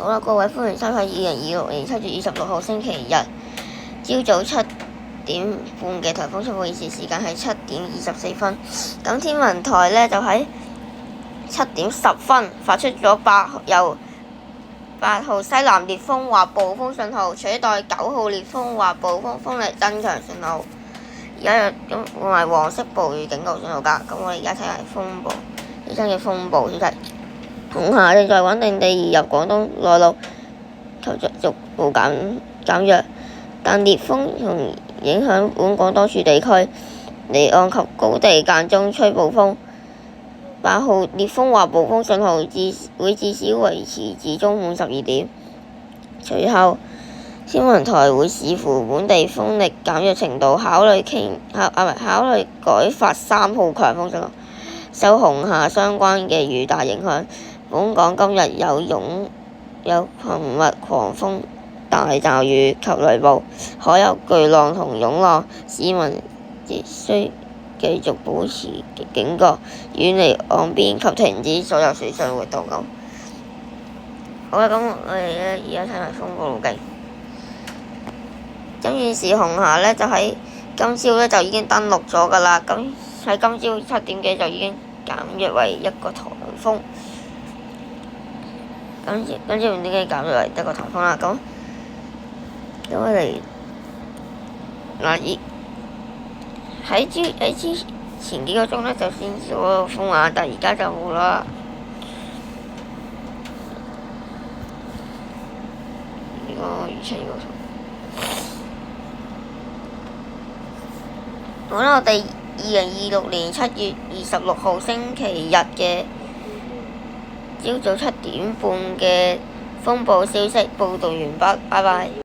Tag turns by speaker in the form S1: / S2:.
S1: 好啦，各位歡迎收睇2026年7月26號星期日朝早7點半嘅颱風速報，現時時間係7點24分。咁天文台呢，就喺7點10分發出咗由8號西南烈風或暴風信號取代9號烈風或暴風風力增強信號，而家有同埋黃色暴雨警告信號㗎。咁我哋而家睇下風暴，最新嘅風暴消息。紅霞正在穩定地移入廣東內陸，隨着逐步減弱，但烈風仍影響本港多處地區，離岸及高地間中吹暴風。8號烈風或暴風信號會至少維持至中午12點，隨後天文台會視乎本地風力減弱程度，考慮改發3號強風信號。受紅霞相關嘅雨帶影響，本港今日有頻密狂風、大驟雨及雷暴，可有巨浪同湧浪，市民亦需繼續保持警覺，遠離岸邊及停止所有水上活動。好啦，咁我哋而家睇埋風暴路徑。咁現時紅霞呢，就喺今朝呢，就已經登陸咗㗎啦。咁喺今朝7點幾就已經減弱為一個颱風。今朝點解減弱為一個颱風啦？咁我哋喺之前幾個鐘呢，就先少咗風啊，但而家就冇啦。呢個預測個圖。好啦，我哋2026年7月26號星期日嘅朝早7點半嘅風暴消息報導完畢，拜拜。